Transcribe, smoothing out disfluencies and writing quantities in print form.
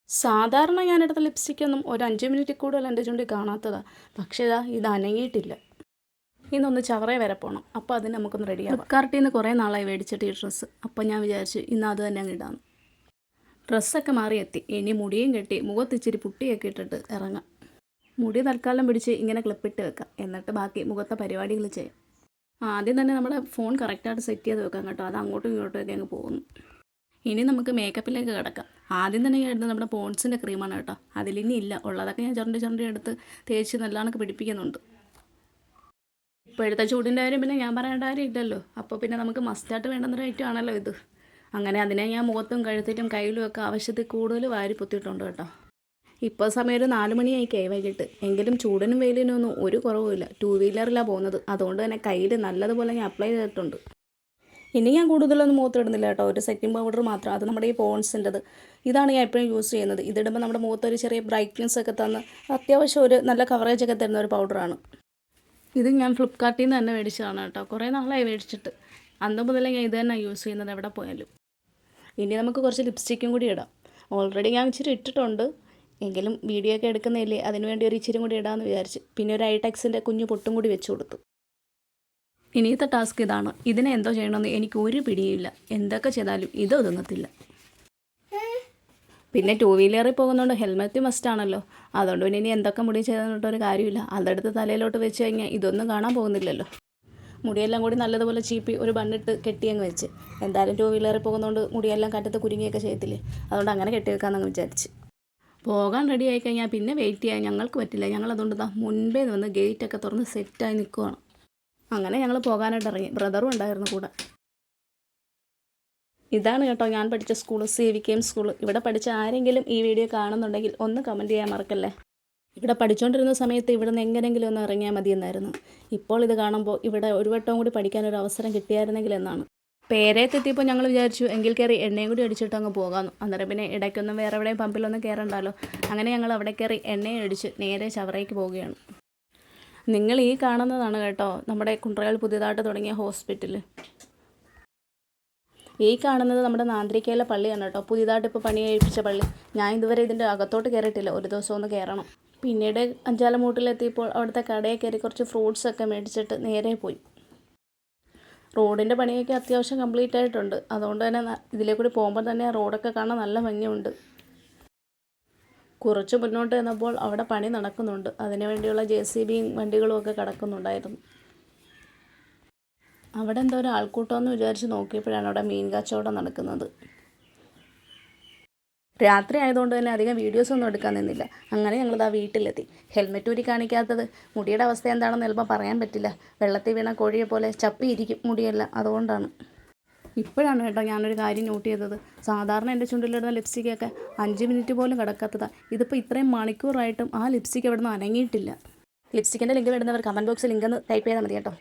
സാധാരണ ഞാനെടുത്ത ലിപ്സ്റ്റിക്കൊന്നും ഒരു 5 മിനിറ്റിൽ കൂടുതൽ എൻ്റെ ചുണ്ടിൽ കാണാത്തതാണ്. പക്ഷേ ഇത് അനങ്ങിയിട്ടില്ല. ഇന്നൊന്ന് ചവറേ വരെ പോകണം. അപ്പോൾ അതിന് നമുക്കൊന്ന് റെഡിയാക്കാം. ഫ്ലിപ്കാർട്ടിൽ നിന്ന് കുറേ നാളായി മേടിച്ചിട്ട് ഈ ഡ്രസ്സ്. അപ്പോൾ ഞാൻ വിചാരിച്ചു ഇന്ന് അത് തന്നെ അങ്ങ് ഇടാം. ഡ്രസ്സൊക്കെ മാറിയെത്തി. ഇനി മുടിയും കെട്ടി മുഖത്തിച്ചിരി പുട്ടിയൊക്കെ ഇട്ടിട്ട് ഇറങ്ങാം. മുടി തൽക്കാലം പിടിച്ച് ഇങ്ങനെ ക്ലിപ്പിട്ട് വെക്കാം. എന്നിട്ട് ബാക്കി മുഖത്തെ പരിപാടികൾ ചെയ്യാം. ആദ്യം തന്നെ നമ്മുടെ ഫോൺ കറക്റ്റായിട്ട് സെറ്റ് ചെയ്ത് വെക്കാം കേട്ടോ. അത് അങ്ങോട്ടും ഇങ്ങോട്ടും ഒക്കെ അങ്ങ് പോകുന്നു. ഇനി നമുക്ക് മേക്കപ്പിലേക്ക് കിടക്കാം. ആദ്യം തന്നെ ഞാൻ എടുത്തത് നമ്മുടെ പോൺസിൻ്റെ ക്രീമാണ് കേട്ടോ. അതിലിനി ഇല്ല, ഉള്ളതൊക്കെ ഞാൻ ചുരണ്ടി എടുത്ത് തേച്ച് നല്ലവണ്ണം പിടിപ്പിക്കുന്നുണ്ട്. ഇപ്പോഴത്തെ ചൂടിൻ്റെ കാര്യം പിന്നെ ഞാൻ പറയേണ്ട കാര്യം ഇല്ലല്ലോ. അപ്പോൾ പിന്നെ നമുക്ക് മസ്റ്റായിട്ട് വേണ്ടുന്നൊരു ഐറ്റം ആണല്ലോ ഇത്. അങ്ങനെ അതിനെ ഞാൻ മുഖത്തും കഴുത്തിലും കയ്യിലും ഒക്കെ ആവശ്യത്തിൽ കൂടുതൽ വാരി പൊത്തിയിട്ടുണ്ട് കേട്ടോ. ഇപ്പോൾ സമയം ഒരു 4 മണിയായി വൈകിട്ട്. എങ്കിലും ചൂടിനും വെയിലിനും ഒന്നും ഒരു കുറവുമില്ല. 2 വീലറിലാണ് പോകുന്നത്. അതുകൊണ്ട് തന്നെ കയ്യിൽ നല്ലതുപോലെ ഞാൻ അപ്ലൈ ചെയ്തിട്ടുണ്ട്. ഇനി ഞാൻ കൂടുതലൊന്നും മുഖത്തിടുന്നില്ല കേട്ടോ. ഒരു സെറ്റിംഗ് പൗഡർ മാത്രം. അത് നമ്മുടെ ഈ പോൺസിൻ്റെത്. ഇതാണ് ഞാൻ എപ്പോഴും യൂസ് ചെയ്യുന്നത്. ഇതിടുമ്പോൾ നമ്മുടെ മുഖത്തൊരു ചെറിയ ബ്രൈറ്റ്നെസ് ഒക്കെ തന്ന് അത്യാവശ്യം ഒരു നല്ല കവറേജ് ഒക്കെ തരുന്ന ഒരു പൗഡറാണ്. ഇത് ഞാൻ ഫ്ലിപ്കാർട്ടിൽ നിന്ന് തന്നെ മേടിച്ചതാണ് കേട്ടോ. കുറേ നാളായി മേടിച്ചിട്ട്. അന്ന് മുതലേ ഞാൻ ഇത് തന്നെ യൂസ് ചെയ്യുന്നത് എവിടെ പോയാലും. ഇനി നമുക്ക് കുറച്ച് ലിപ്സ്റ്റിക്കും കൂടി ഇടാം. ഓൾറെഡി ഞാൻ ഇച്ചിരി ഇട്ടിട്ടുണ്ട്. എങ്കിലും വീഡിയോ ഒക്കെ എടുക്കുന്നില്ലേ, അതിനുവേണ്ടി ഒരു ഇച്ചിരി കൂടി ഇടാമെന്ന് വിചാരിച്ച്. പിന്നെ ഒരു ഐടെക്സിൻ്റെ കുഞ്ഞു പൊട്ടും കൂടി വെച്ച് കൊടുത്തു. ഇനിയത്തെ ടാസ്ക് ഇതാണ്. ഇതിനെ എന്തോ ചെയ്യണമെന്ന് എനിക്ക് ഒരു പിടിയില്ല. എന്തൊക്കെ ചെയ്താലും ഇത് ഒതുങ്ങത്തില്ല. പിന്നെ 2 വീലറിൽ പോകുന്നതുകൊണ്ട് ഹെൽമെറ്റ് മസ്റ്റാണല്ലോ. അതുകൊണ്ട് പിന്നെ ഇനി എന്തൊക്കെ മുടി ചെയ്തിട്ടൊരു കാര്യമില്ല. അതെടുത്ത് തലയിലോട്ട് വെച്ച് കഴിഞ്ഞാൽ ഇതൊന്നും കാണാൻ പോകുന്നില്ലല്ലോ. മുടിയെല്ലാം കൂടി നല്ലതുപോലെ ചീപ്പി ഒരു ബണ്ണിട്ട് കെട്ടിയങ്ങ് വെച്ച്. എന്തായാലും 2 വീലറിൽ പോകുന്നതുകൊണ്ട് മുടിയെല്ലാം കാറ്റത്ത് കുരുങ്ങിയൊക്കെ ചെയ്യത്തില്ലേ. അതുകൊണ്ട് അങ്ങനെ കെട്ടി വെക്കാമെന്നങ്ങ് വിചാരിച്ച്. പോകാൻ റെഡി ആയി കഴിഞ്ഞാൽ പിന്നെ വെയിറ്റ് ചെയ്യാൻ ഞങ്ങൾക്ക് പറ്റില്ല. ഞങ്ങളതുകൊണ്ട് മുൻപേ വന്ന് ഗേറ്റൊക്കെ തുറന്ന് സെറ്റായി നിൽക്കുവാണ്. അങ്ങനെ ഞങ്ങൾ പോകാനായിട്ട് ഇറങ്ങി. ബ്രദറും ഉണ്ടായിരുന്നു കൂടെ. ഇതാണ് കേട്ടോ ഞാൻ പഠിച്ച സ്കൂൾ, CVKM സ്കൂൾ. ഇവിടെ പഠിച്ച ആരെങ്കിലും ഈ വീഡിയോ കാണുന്നുണ്ടെങ്കിൽ ഒന്ന് കമൻറ്റ് ചെയ്യാൻ മറക്കല്ലേ. ഇവിടെ പഠിച്ചുകൊണ്ടിരുന്ന സമയത്ത് ഇവിടെ നിന്ന് എങ്ങനെയെങ്കിലും ഒന്ന് ഇറങ്ങിയാൽ മതിയെന്നായിരുന്നു. ഇപ്പോൾ ഇത് കാണുമ്പോൾ ഇവിടെ ഒരു വട്ടവും കൂടി പഠിക്കാനൊരു അവസരം കിട്ടിയായിരുന്നെങ്കിൽ എന്നാണ്. പേരേക്കെത്തിയപ്പോൾ ഞങ്ങൾ വിചാരിച്ചു എങ്കിൽ കയറി എണ്ണയും കൂടി അടിച്ചിട്ട് അങ്ങ് പോകാമെന്ന്. അന്നേരം പിന്നെ ഇടയ്ക്കൊന്നും വേറെ എവിടെയും പമ്പിലൊന്നും കയറണ്ടല്ലോ. അങ്ങനെ ഞങ്ങൾ അവിടെ കയറി എണ്ണയും അടിച്ച് നേരെ ചവറയ്ക്ക് പോവുകയാണ്. നിങ്ങൾ ഈ കാണുന്നതാണ് കേട്ടോ നമ്മുടെ കുണ്ട്രയിൽ പുതിയതായിട്ട് തുടങ്ങിയ ഹോസ്പിറ്റൽ. ഈ കാണുന്നത് നമ്മുടെ നാന്ത്രിക്കയിലെ പള്ളിയാണ് കേട്ടോ. പുതിയതായിട്ട് ഇപ്പോൾ പണി കഴിപ്പിച്ച പള്ളി. ഞാൻ ഇതുവരെ ഇതിൻ്റെ അകത്തോട്ട് കയറിയിട്ടില്ല. ഒരു ദിവസം ഒന്ന് കയറണം. പിന്നീട് അഞ്ചാലമൂട്ടിലെത്തിയപ്പോൾ അവിടുത്തെ കടയിൽ കയറി കുറച്ച് ഫ്രൂട്ട്സൊക്കെ മേടിച്ചിട്ട് നേരെ പോയി. റോഡിൻ്റെ പണിയൊക്കെ അത്യാവശ്യം കംപ്ലീറ്റ് ആയിട്ടുണ്ട്. അതുകൊണ്ട് തന്നെ ഇതിലേക്കൂടി പോകുമ്പോൾ തന്നെ റോഡൊക്കെ കാണാൻ നല്ല ഭംഗിയുണ്ട്. കുറച്ച് മുന്നോട്ട് ചെന്നപ്പോൾ അവിടെ പണി നടക്കുന്നുണ്ട്. അതിനുവേണ്ടിയുള്ള JCBയും വണ്ടികളും ഒക്കെ കിടക്കുന്നുണ്ടായിരുന്നു. അവിടെ എന്തോ ഒരു ആൾക്കൂട്ടമെന്ന് വിചാരിച്ച് നോക്കിയപ്പോഴാണ് അവിടെ മീൻ കച്ചവടം നടക്കുന്നത്. രാത്രി ആയതുകൊണ്ട് തന്നെ അധികം വീഡിയോസൊന്നും എടുക്കാൻ നിന്നില്ല. അങ്ങനെ ഞങ്ങളിതാ വീട്ടിലെത്തി. ഹെൽമെറ്റ് ഊരി കാണിക്കാത്തത് മുടിയുടെ അവസ്ഥ എന്താണെന്ന് ചിലപ്പോൾ പറയാൻ പറ്റില്ല. വെള്ളത്തിൽ വീണ കോഴിയെ പോലെ ചപ്പിയിരിക്കും മുടിയെല്ലാം. അതുകൊണ്ടാണ്. ഇപ്പോഴാണ് കേട്ടോ ഞാനൊരു കാര്യം നോട്ട് ചെയ്തത്. സാധാരണ എൻ്റെ ചുണ്ടിലിടുന്ന ലിപ്സ്റ്റിക്കൊക്കെ 5 മിനിറ്റ് പോലും കിടക്കാത്തതാണ്. ഇതിപ്പോൾ ഇത്രയും മണിക്കൂറായിട്ടും ആ ലിപ്സ്റ്റിക്ക് അവിടെ നിന്ന് അനങ്ങിയിട്ടില്ല. ലിപ്സ്റ്റിക്കിൻ്റെ ലിങ്ക് വേണ്ടുന്നവർ കമൻറ്റ് ബോക്സിൽ ലിങ്ക് ഒന്ന് ടൈപ്പ് ചെയ്താൽ മതി കേട്ടോ.